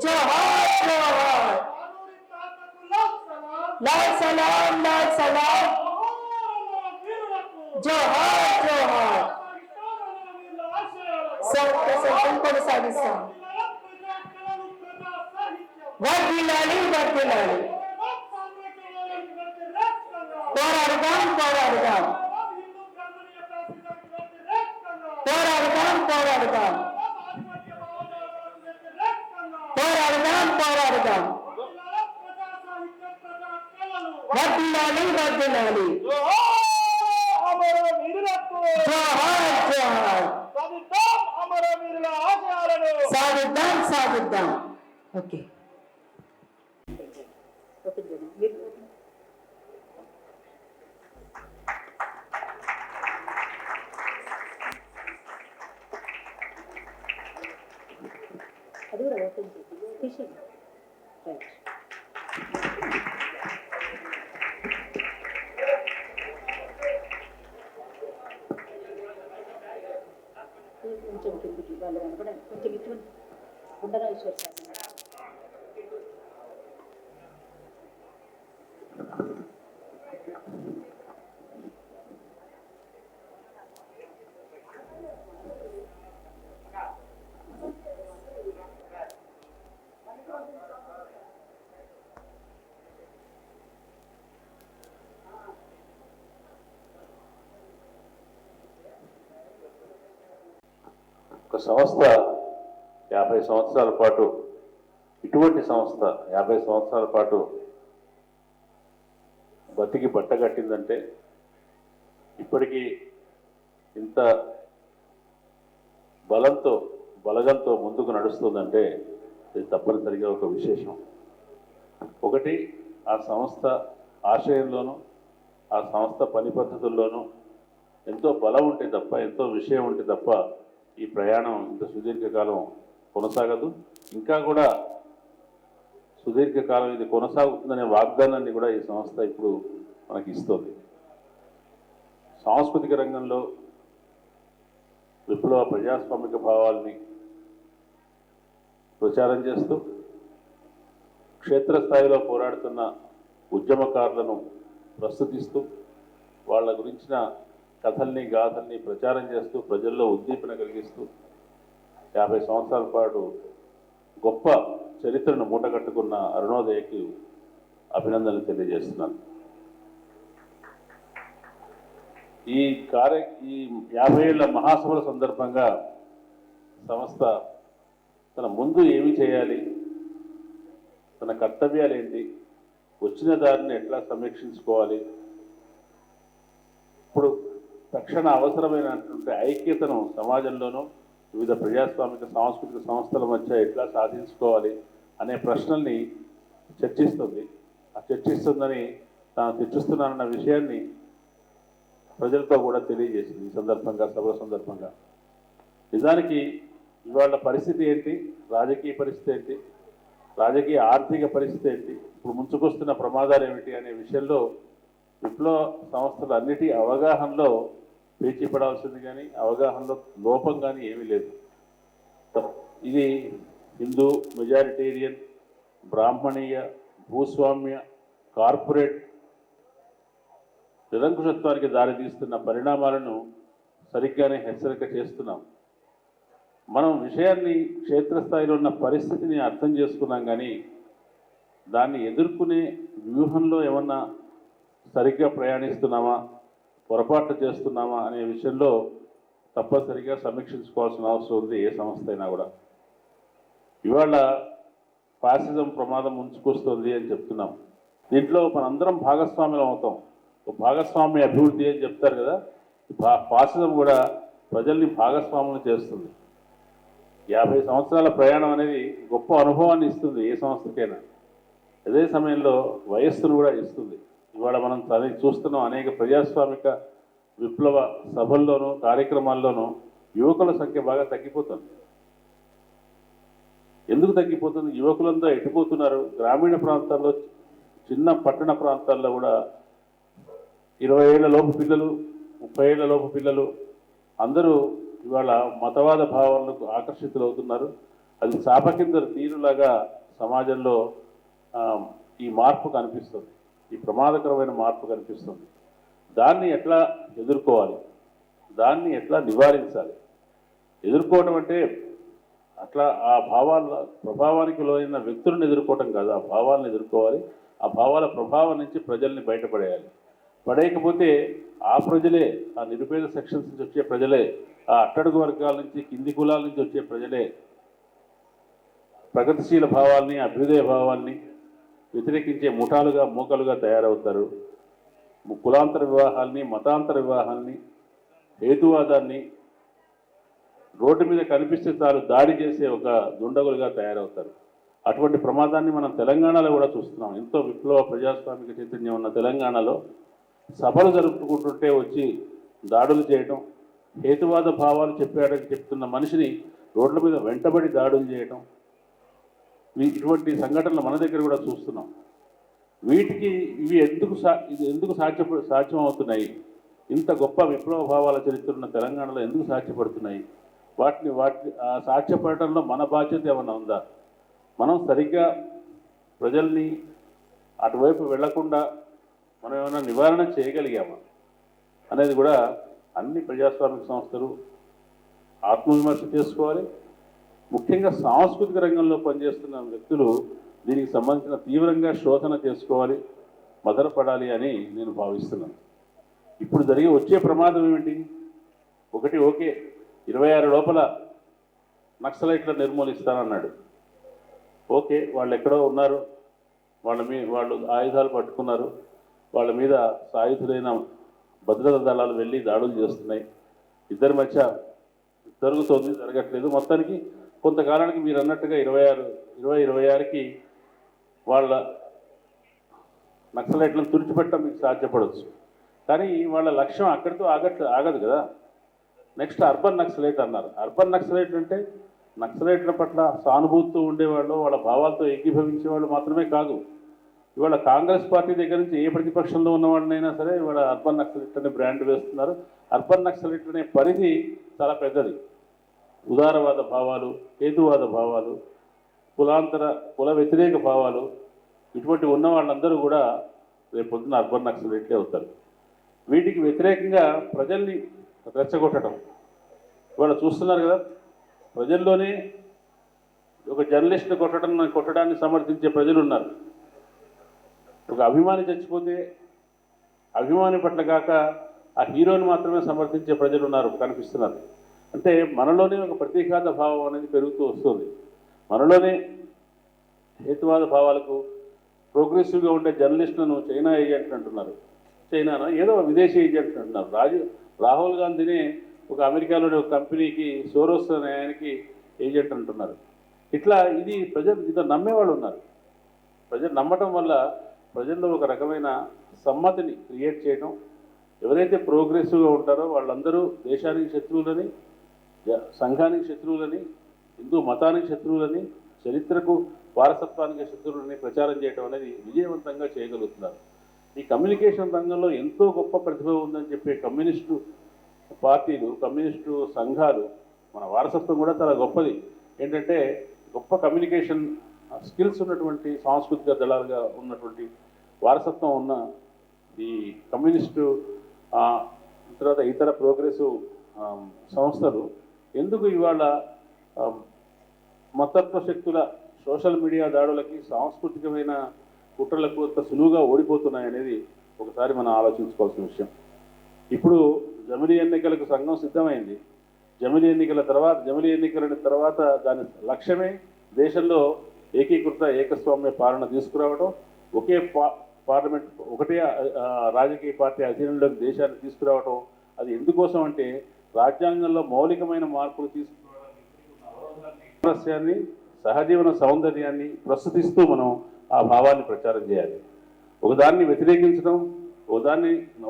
जोहार जोहार, लाल सलाम लाल सलाम, जोहार जोहार. కొనసాగిస్తాం. వర్ధిల్లాలి వర్ధిల్లాలి, పోరాడుదాం పోరాడుదాం పోరాడుదాం పోరాడుదాం పోరాడుదాం పోరాడుదాం, వర్ధిల్లాలి వర్ధిల్లాలి, జోహార్ జోహార్, సాధిద్దాం సాధిద్దాం. ఓకే అది కూడా ఓపెన్ చేసి రైట్. కొంచెం కిందికి వాళ్ళు కనపడండి, కొంచెం ఇటువంటి గుండరాజేశ్వర సార్. సంస్థ 50 సంవత్సరాల పాటు, ఇటువంటి సంస్థ 50 సంవత్సరాల పాటు బతికి బట్టగట్టిందంటే, ఇప్పటికీ ఇంత బలగంతో ముందుకు నడుస్తుందంటే ఇది తప్పనిసరిగా ఒక విశేషం. ఒకటి, ఆ సంస్థ ఆశయంలోనూ ఆ సంస్థ పని పద్ధతుల్లోనూ ఎంతో బలం ఉంటే తప్ప, ఎంతో విషయం ఉంటే తప్ప ఈ ప్రయాణం ఇంత సుదీర్ఘకాలం కొనసాగదు. ఇంకా కూడా సుదీర్ఘకాలం ఇది కొనసాగుతుందనే వాగ్దానాన్ని కూడా ఈ సంస్థ ఇప్పుడు మనకి ఇస్తుంది. సాంస్కృతిక రంగంలో విప్లవ ప్రజాస్వామిక భావాల్ని ప్రచారం చేస్తూ, క్షేత్రస్థాయిలో పోరాడుతున్న ఉద్యమకారులను ప్రస్తుతిస్తూ, వాళ్ళ గురించిన కథల్ని గాథల్ని ప్రచారం చేస్తూ, ప్రజల్లో ఉద్దీపన కలిగిస్తూ 50 సంవత్సరాల పాటు గొప్ప చరిత్రను మూటగట్టుకున్న అరుణోదయకి అభినందనలు తెలియజేస్తున్నాను. ఈ 50 ఏళ్ల మహాసభల సందర్భంగా సంస్థ తన ముందు ఏమి చేయాలి, తన కర్తవ్యాలు ఏంటి, వచ్చిన దారిని ఎట్లా సమీక్షించుకోవాలి, ఇప్పుడు తక్షణ అవసరమైనటువంటి ఐక్యతను సమాజంలోనూ వివిధ ప్రజాస్వామిక సాంస్కృతిక సంస్థల మధ్య ఎట్లా సాధించుకోవాలి అనే ప్రశ్నల్ని చర్చిస్తుంది. ఆ చర్చిస్తుందని తాను చర్చిస్తున్నానన్న విషయాన్ని ప్రజలతో కూడా తెలియజేసింది ఈ సందర్భంగా, సభల సందర్భంగా. నిజానికి ఇవాళ పరిస్థితి ఏంటి, రాజకీయ పరిస్థితి ఏంటి, రాజకీయ ఆర్థిక పరిస్థితి ఏంటి, ఇప్పుడు ముంచుకొస్తున్న ప్రమాదాలు ఏమిటి అనే విషయంలో విప్లవ సంస్థలు అన్నిటి అవగాహనలో పేచీపడాల్సింది కానీ, అవగాహనలో లోపం కానీ ఏమీ లేదు. ఇది హిందూ, మెజారిటేరియన్, బ్రాహ్మణీయ, భూస్వామ్య, కార్పొరేట్ నిరంకుశత్వానికి దారితీస్తున్న పరిణామాలను సరిగ్గానే హెచ్చరిక చేస్తున్నాం. మనం విషయాన్ని, క్షేత్రస్థాయిలో ఉన్న పరిస్థితిని అర్థం చేసుకున్నాం కానీ దాన్ని ఎదుర్కొనే వ్యూహంలో ఏమన్నా సరిగ్గా ప్రయాణిస్తున్నామా, పొరపాట్లు చేస్తున్నామా అనే విషయంలో తప్పనిసరిగా సమీక్షించుకోవాల్సిన అవసరం ఉంది ఏ సంస్థ అయినా కూడా. ఇవాళ ఫాసిజం ప్రమాదం ముంచుకొస్తుంది అని చెప్తున్నాం. దీంట్లో మనందరం భాగస్వామ్యం అవుతాం. భాగస్వామ్య అభివృద్ధి అని చెప్తారు కదా, ఫాసిజం కూడా ప్రజల్ని భాగస్వామ్యం చేస్తుంది. 50 సంవత్సరాల ప్రయాణం అనేది గొప్ప అనుభవాన్ని ఇస్తుంది ఏ సంస్థకైనా. అదే సమయంలో వయస్సును కూడా ఇస్తుంది. ఇవాళ మనం చూస్తున్నాం, అనేక ప్రజాస్వామిక విప్లవ సభల్లోనూ కార్యక్రమాల్లోనూ యువకుల సంఖ్య బాగా తగ్గిపోతుంది. ఎందుకు తగ్గిపోతుంది? యువకులంతా ఎటుపోతున్నారు? గ్రామీణ ప్రాంతాల్లో, చిన్న పట్టణ ప్రాంతాల్లో కూడా 20 ఏళ్ల లోపు పిల్లలు, 30 ఏళ్ల లోపు పిల్లలు అందరూ ఇవాళ మతవాద భావాలకు ఆకర్షితులవుతున్నారు. అది చాప కింద నీరులాగా సమాజంలో ఈ మార్పు కనిపిస్తుంది, ఈ ప్రమాదకరమైన మార్పు కనిపిస్తుంది. దాన్ని ఎట్లా ఎదుర్కోవాలి, దాన్ని ఎట్లా నివారించాలి? ఎదుర్కోవడం అంటే అట్లా ఆ భావాల ప్రభావానికి లోనైన వ్యక్తులను ఎదుర్కోవటం కాదు, ఆ భావాలను ఎదుర్కోవాలి. ఆ భావాల ప్రభావం నుంచి ప్రజల్ని బయటపడేయాలి. పడేయకపోతే ఆ ప్రజలే, ఆ నిరుపేద సెక్షన్స్ నుంచి వచ్చే ప్రజలే, ఆ అట్టడుగు వర్గాల నుంచి, కింది కులాల నుంచి వచ్చే ప్రజలే ప్రగతిశీల భావాల్ని, అభ్యుదయ భావాల్ని వ్యతిరేకించే ముఠాలుగా, మూకలుగా తయారవుతారు. కులాంతర వివాహాల్ని, మతాంతర వివాహాల్ని, హేతువాదాన్ని రోడ్డు మీద కనిపిస్తే చాలు దాడి చేసే ఒక దుండగులుగా తయారవుతారు. అటువంటి ప్రమాదాన్ని మనం తెలంగాణలో కూడా చూస్తున్నాం. ఎంతో విప్లవ ప్రజాస్వామిక చైతన్యం ఉన్న తెలంగాణలో సభలు జరుపుకుంటుంటే వచ్చి దాడులు చేయటం, హేతువాద భావాలు చెప్పాడని చెప్తున్న మనిషిని రోడ్ల మీద వెంటబడి దాడులు చేయటం, ఇటువంటి సంఘటనలు మన దగ్గర కూడా చూస్తున్నాం. వీటికి ఇవి ఎందుకు సాధ్యమవుతున్నాయి? ఇంత గొప్ప విప్లవ భావాల చరిత్ర ఉన్న తెలంగాణలో ఎందుకు సాధ్యపడుతున్నాయి? వాటిని సాధ్యపడటంలో మన బాధ్యత ఏమన్నా ఉందా? మనం సరిగ్గా ప్రజల్ని అటువైపు వెళ్లకుండా మనం ఏమైనా నివారణ చేయగలిగామా అనేది కూడా అన్ని ప్రజాస్వామిక సంస్థలు ఆత్మవిమర్శ చేసుకోవాలి. ముఖ్యంగా సాంస్కృతిక రంగంలో పనిచేస్తున్న వ్యక్తులు దీనికి సంబంధించిన తీవ్రంగా శోధన చేసుకోవాలి, మదనపడాలి అని నేను భావిస్తున్నాను. ఇప్పుడు వచ్చే ప్రమాదం ఏమిటి? ఒకటి, ఓకే 26 లోపల నక్సలైట్లను నిర్మూలిస్తానన్నాడు. ఓకే, వాళ్ళు ఎక్కడో ఉన్నారు, వాళ్ళు ఆయుధాలు పట్టుకున్నారు, వాళ్ళ మీద సాయుధులైన భద్రతా దళాలు వెళ్ళి దాడులు చేస్తున్నాయి. ఇద్దరి మధ్య జరుగుతోంది, జరగట్లేదు. మొత్తానికి కొంతకాలానికి మీరు అన్నట్టుగా 2026కి వాళ్ళ నక్సలైట్లను తుడిచిపెట్టడం మీకు సాధ్యపడవచ్చు. కానీ వాళ్ళ లక్ష్యం అక్కడితో ఆగదు కదా. నెక్స్ట్ అర్బన్ నక్సలైట్ అన్నారు. అర్బన్ నక్సలైట్ అంటే నక్సలైట్ల పట్ల సానుభూతితో ఉండేవాళ్ళు, వాళ్ళ భావాలతో ఏకీభవించేవాళ్ళు మాత్రమే కాదు. ఇవాళ కాంగ్రెస్ పార్టీ దగ్గర నుంచి ఏ ప్రతిపక్షంలో ఉన్న వాళ్ళనైనా సరే ఇవాళ అర్బన్ నక్సలైట్ అనే బ్రాండ్ వేస్తున్నారు. అర్బన్ నక్సలైట్ అనే పరిధి చాలా పెద్దది. ఉదారవాద భావాలు, హేతువాద భావాలు, కుల వ్యతిరేక భావాలు, ఇటువంటి ఉన్న వాళ్ళందరూ కూడా రేపు పొద్దున్న అర్బన్ నక్సలైట్లే అవుతారు. వీటికి వ్యతిరేకంగా ప్రజల్ని రెచ్చగొట్టడం ఇవాళ చూస్తున్నారు కదా. ప్రజల్లోనే ఒక జర్నలిస్ట్ని కొట్టడాన్ని సమర్థించే ప్రజలు ఉన్నారు. ఒక అభిమాని చచ్చిపోతే అభిమాని పట్ల కాక ఆ హీరోని మాత్రమే సమర్థించే ప్రజలు కనిపిస్తున్నారు. అంటే మనలోనే ఒక ప్రతీకాత్మ భావం అనేది పెరుగుతూ వస్తుంది. మనలోనే హేతువాద భావాలకు ప్రోగ్రెసివ్గా ఉండే జర్నలిస్టులను చైనా ఏజెంట్ అంటున్నారు. చైనానా ఏదో విదేశీ ఏజెంట్ అంటున్నారు. రాహుల్ గాంధీనే ఒక అమెరికాలోని ఒక కంపెనీకి సోరోస్ అనే ఆయనకి ఏజెంట్ అంటున్నారు. ఇట్లా ఇది ప్రజలు ఇదో నమ్మేవాళ్ళు ఉన్నారు. ప్రజలు నమ్మటం వల్ల ప్రజల్లో ఒక రకమైన సమ్మతిని క్రియేట్ చేయడం. ఎవరైతే ప్రోగ్రెసివ్గా ఉంటారో వాళ్ళందరూ దేశానికి శత్రువులని, సంఘానికి శత్రువులని, హిందూ మతానికి శత్రువులని, చరిత్రకు వారసత్వానికి శత్రువులని ప్రచారం చేయడం అనేది విజయవంతంగా చేయగలుగుతున్నారు. ఈ కమ్యూనికేషన్ రంగంలో ఎంతో గొప్ప ప్రతిభ ఉందని చెప్పే కమ్యూనిస్టు పార్టీలు, కమ్యూనిస్టు సంఘాలు, మన వారసత్వం కూడా చాలా గొప్పది. ఏంటంటే గొప్ప కమ్యూనికేషన్ స్కిల్స్ ఉన్నటువంటి సాంస్కృతిక దళాలుగా ఉన్నటువంటి వారసత్వం ఉన్న ఈ కమ్యూనిస్టు తర్వాత ఇతర ప్రోగ్రెసివ్ సంస్థలు ఎందుకు ఇవాళ మతత్వ శక్తుల సోషల్ మీడియా దాడులకి, సాంస్కృతికమైన కుట్రలకు అంత సులువుగా ఓడిపోతున్నాయనేది ఒకసారి మనం ఆలోచించుకోవాల్సిన విషయం. ఇప్పుడు జమిలీ ఎన్నికలకు సంఘం సిద్ధమైంది. జమిలీ ఎన్నికల తర్వాత దాని లక్ష్యమే దేశంలో ఏకీకృత ఏకస్వామ్య పాలన తీసుకురావడం, ఒకే పార్లమెంట్, ఒకటే రాజకీయ పార్టీ అధీనంలోకి దేశాన్ని తీసుకురావడం. అది ఎందుకోసం అంటే రాజ్యాంగంలో మౌలికమైన మార్పులు తీసుకురావడాన్ని, సహజీవన సౌందర్యాన్ని ప్రస్తుతిస్తూ మనం ఆ భావాన్ని ప్రచారం చేయాలి. ఒకదాన్ని వ్యతిరేకించడం,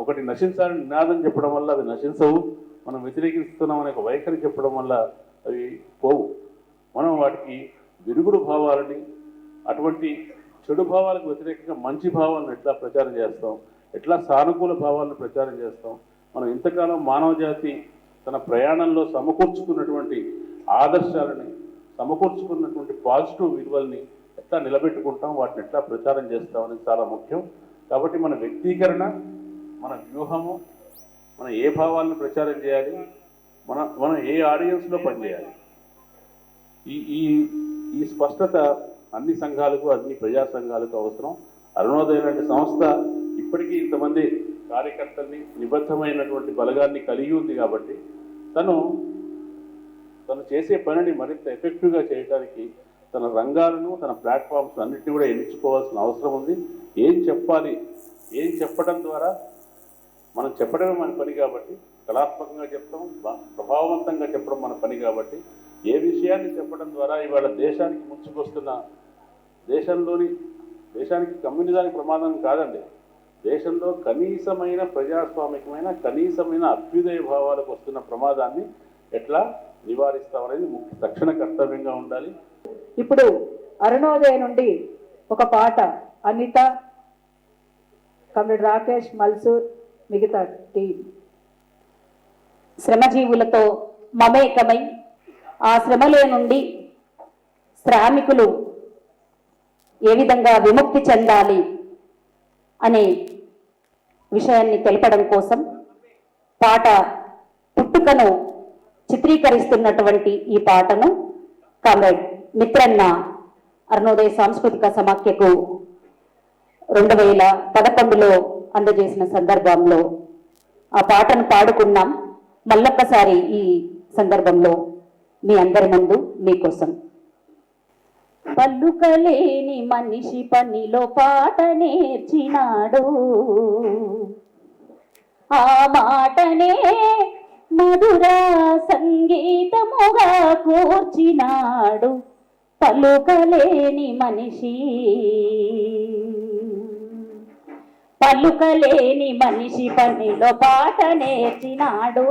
ఒకటి నశించాలని నినాదం చెప్పడం వల్ల అవి నశించవు. మనం వ్యతిరేకిస్తున్నాం అనే ఒక వైఖరి చెప్పడం వల్ల అవి పోవు. మనం వాటికి విరుగుడు భావాలని, అటువంటి చెడు భావాలకు వ్యతిరేకంగా మంచి భావాలను ఎట్లా ప్రచారం చేస్తాం, ఎట్లా సానుకూల భావాలను ప్రచారం చేస్తాం. మనం ఇంతకాలం మానవ జాతి తన ప్రయాణంలో సమకూర్చుకున్నటువంటి ఆదర్శాలని, సమకూర్చుకున్నటువంటి పాజిటివ్ విలువల్ని ఎట్లా నిలబెట్టుకుంటాం, వాటిని ఎట్లా ప్రచారం చేస్తాం అనేది చాలా ముఖ్యం. కాబట్టి మన వ్యక్తీకరణ, మన వ్యూహము, మనం ఏ భావాలను ప్రచారం చేయాలి, మనం ఏ ఆడియన్స్లో పనిచేయాలి, ఈ స్పష్టత అన్ని సంఘాలకు, అన్ని ప్రజా సంఘాలకు అవసరం. అరుణోదయం లాంటి సంస్థ ఇప్పటికీ ఇంతమంది కార్యకర్తల్ని, నిబద్ధమైనటువంటి బలగాన్ని కలిగి ఉంది కాబట్టి తను చేసే పనిని మరింత ఎఫెక్టివ్గా చేయడానికి తన రంగాలను, తన ప్లాట్ఫామ్స్ అన్నింటినీ కూడా ఎంచుకోవాల్సిన అవసరం ఉంది. ఏం చెప్పాలి, ఏం చెప్పడం ద్వారా, మనం చెప్పడమే మన పని కాబట్టి, కళాత్మకంగా చెప్తాం, ప్రభావవంతంగా చెప్పడం మన పని కాబట్టి, ఏ విషయాన్ని చెప్పడం ద్వారా ఇవాళ దేశానికి ముంచుకొస్తున్న, దేశానికి కమ్యూనిజానికి ప్రమాదం కాదండి, దేశంలో కనీసమైన ప్రజాస్వామికమైన, కనీసమైన అభ్యుదయ భావాలకు వస్తున్న ప్రమాదాన్ని ఎట్లా నివారిస్తామనేది తక్షణ కర్తవ్యంగా ఉండాలి. ఇప్పుడు అరుణోదయ నుండి ఒక పాట అనిత, కమ్రేడ్ రాకేష్, మల్సూర్, మిగతా టీం శ్రమజీవులతో మమేకమై ఆ శ్రమలో నుండి శ్రామికులు ఏ విధంగా విముక్తి చెందాలి అనే విషయాన్ని తెలపడం కోసం పాట పుట్టుకను చిత్రీకరిస్తున్నటువంటి ఈ పాటను కామ్రేడ్ మిత్రన్న అరుణోదయ సాంస్కృతిక సమాఖ్యకు 2011లో అందజేసిన సందర్భంలో ఆ పాటను పాడుకున్నాం. మళ్ళొక్కసారి ఈ సందర్భంలో మీ అందరి ముందు మీకోసం. పలుకలేని మనిషి పనిలో పాట నేర్చినాడు, ఆ మాటనే మధుర సంగీతముగా కూర్చినాడు. పలుకలేని మనిషి, పలుకలేని మనిషి పనిలో పాట నేర్చినాడు,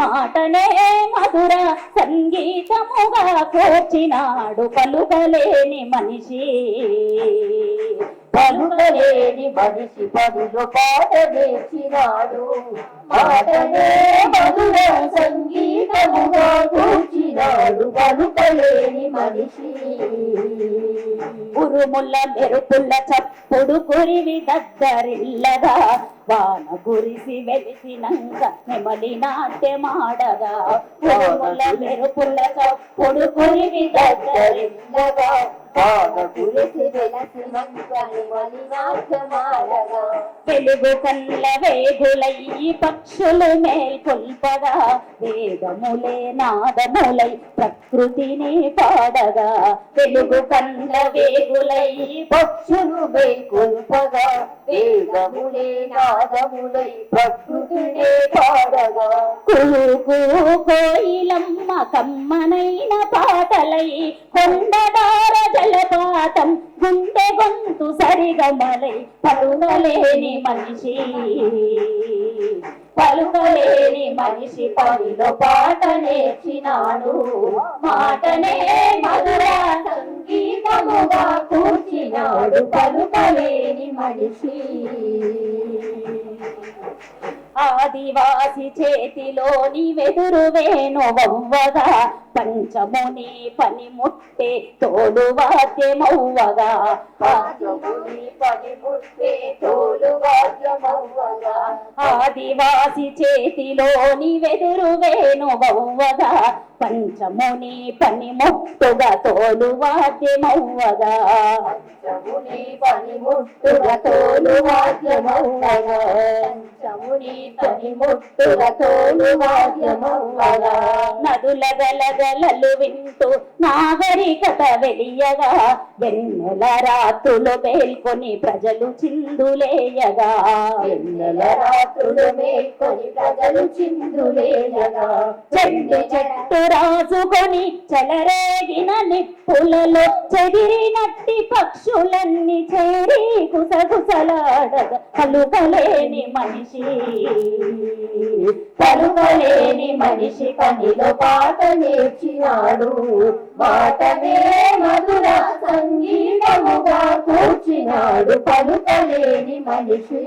మాటనే మధుర సంగీతముగా కూర్చినాడు. పలుకలేని మనిషి, పలుకలేని మనిషి పనిలో పాట నేర్చినాడు, మాటనే మధుర సంగీతముగా కూర్చినాడు. పలుకలేని మనిషి. ఉరుముల మెరుపుల చప్పుడు కురివి దగ్గరిల్లగా, వాన కురిసి వెలిసినంక నెమలి నాట్యమాడగా. ఉరుముల మెరుపుల చప్పుడు కురివి దగ్గరిల్లగా, వాన కురిసి వెలిసినంక నెమలి నాట్యమాడగా. వెలుగు కళ్ళ వేగులై పక్షులు మేల్కొల్పగా, వేదములే నాదములై ప్రకృతిని పాడగా. వెలుగు కళ్ళ వేగులై పక్షులు మేల్కొల్పగా, వేదములే నాదములై ప్రకృతిని పాడగా. కులుకు కోయిలమ్మ కమ్మనైన పాటలై, కొండదార జలపాతం గుండె గొంతు సరిగమలై. పలుకలేని మనిషి, పలుకలేని మనిషి పనిలో పాట నేర్చినాడు, మాటనే మధుర సంగీతముగా కూర్చినాడు. పలుకలేని మనిషి. ఆదివాసి చేతిలోని వెదురు వేణువవ్వగా, పంచముని పనిముట్టే తోలు వాద్యమవ్వగా. ఆదివాసి పనిముట్టే తోలు వాద్యమవ్వగా. ఆదివాసి చేతిలోని వెదురు వేణువవ్వగా, పంచముని పనిముట్టుగా తోలు వాద్యమవ్వగా. పంచముని పనిముట్టుగా తోలు వాద్యమవ్వగా. పంచముని పనిముట్టుగా తోలు వాద్యమవ్వగా. నదుల గలగలలు వింటూ నాగరికత వెలియగా, వెన్నెల రాత్రులు మేల్కొని ప్రజలు చిందులేయగా. వెన్నెల రాత్రులు మేల్కొని ప్రజలు చిందులేయగా. చెండు చెట్టు రాసుకొని చెలరేగిన నిప్పులలో చెదిరినట్టి పక్షులన్నీ చేరి గుసగుసలాడగా. పలుకలేని మనిషి, పలుకలేని మనిషి పనిలో పాట నేర్చినాడు, మాటనే మధుర సంగీతముగా కూర్చినాడు. పలుకలేని మనిషి.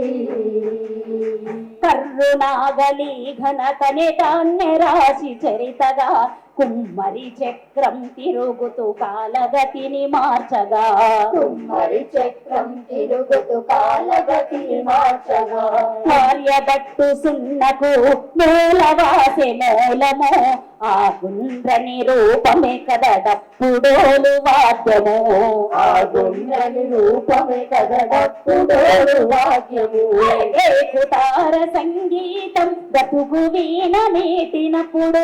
కర్రునాగలి ఘనతనే తాన్నే రాసి చరితగా, కుమ్మరి చక్రం తిరుగుతూ కాలగతిని మార్చగా. కుమ్మరి చక్రం తిరుగుతూ కాలగతిని మార్చగా. కార్యబట్టు సున్నకు మూలవాసే మూలము, ఆ గుండ్రని రూపమే కదా డప్పుడోలు వాద్యము. ఆ గుండ్రని రూపమే కదా డప్పుడోలు వాద్యము. ఏకుతార సంగీతం బతుకు వీణ మీటినప్పుడు,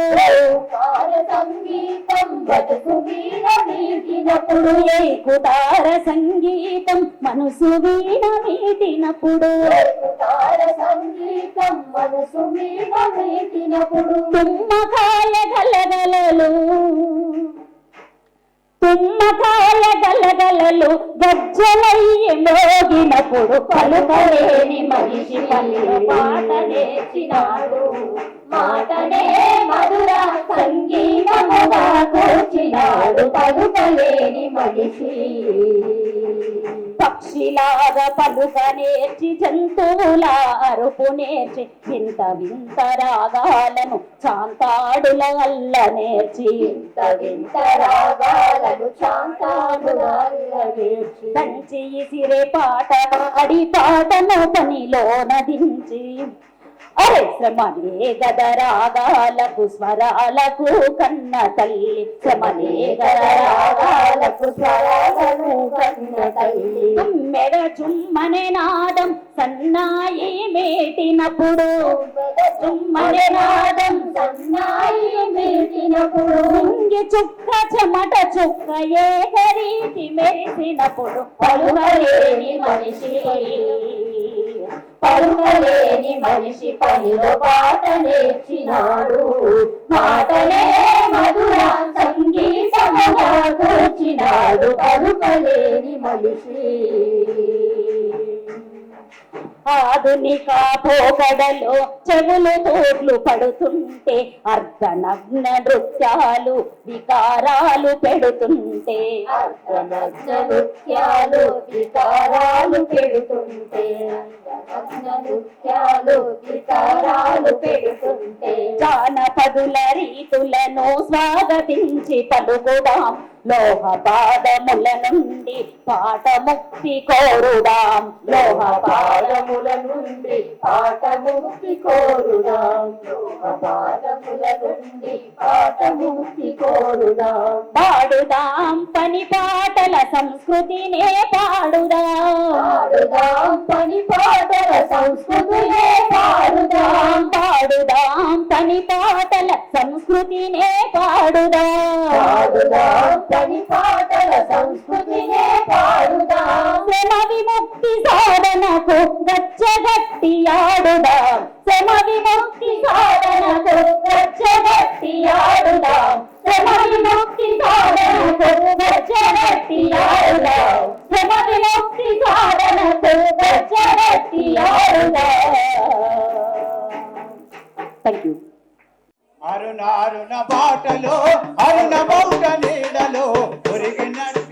సంగీతం బతుకు వీణ మీటినప్పుడు. ఏకుతార సంగీతం మనసు వీణ మీటినప్పుడు. ఏకుతార సంగీతం మనసు వీణ మీటినప్పుడు. తుమ్మకాయ గలగలలు, తుమ్మకాయ గలగలలు గజ్జలయ్యి మోగినప్పుడు. పలుకలేని మనిషి పనిలో పాట నేర్చినాడు, మాటనే మధుర సంగీతముగా కూర్చినాడు. పలుకలేని మనిషి. పక్షిలాగా పలుక నేర్చి జంతువుల అరుపు నేర్చి, వింత వింత రాగాలను చాంతాడుల వల్ల నేర్చి. వింత వింత రాగాలను చాంతాడుల వల్ల నేర్చి. దంచి ఇసిరే పాట అడి పాటను పనిలో నదించి. అరే శ్రమనే గద రాగాలకు స్వరాలకు కన్న తల్లి. శ్రమనే గద రాగాలకు స్వరాలకు కన్న తల్లి. మెడ చుమ్మనే నాదం సన్నాయి మేటినప్పుడు. చుమ్మనే నాదం సన్నాయి మేటినప్పుడు. చుక్క చెమట చుక్క ఏకరీతి మెరిసినప్పుడు పలుకలేని మనిషి పనిలో పాట నేర్చినాడు మాటలే మధుర సంగీతముగా కూర్చినాడు పలుకలేని మనిషి ఆధునిక పోకడలో చెవులు తోట్లు పడుతుంటే అర్ధనగ్న నృత్యాలు వికారాలు పెడుతుంటే జానపదుల రీతులను స్వాగతించి పలుకుదాం లోహ పాదముల నుండి పాట ముక్తి కోరుదాం లోహ పాదముల నుండి పాట ముక్తి కోరుదాం లోహ పాదముల నుండి పాట ముక్తి కోరుదాం పాడుదాం పని పాటల సంస్కృతినే పాడుదాం పని పాటల సంస్కృతినే పాడుదాం పని పాటల సంస్కృతినే పాడుదాం పని పాటల సంస్కృతినే పాడుదాం శ్రమ విముక్తి సాధనకు గచ్చగట్టి ఆడుదాం శ్రమ విముక్తి సాధనకు గచ్చగట్టి ఆడుదాం శ్రమ విముక్తి సాధనకు గచ్చగట్టి ఆడుదాం శ్రమ విముక్తి సాధనకు గచ్చగట్టి ఆడుదాం. Thank you. అరుణ బాటలో అరుణ బౌట నీడలో ఒరిగినట్టు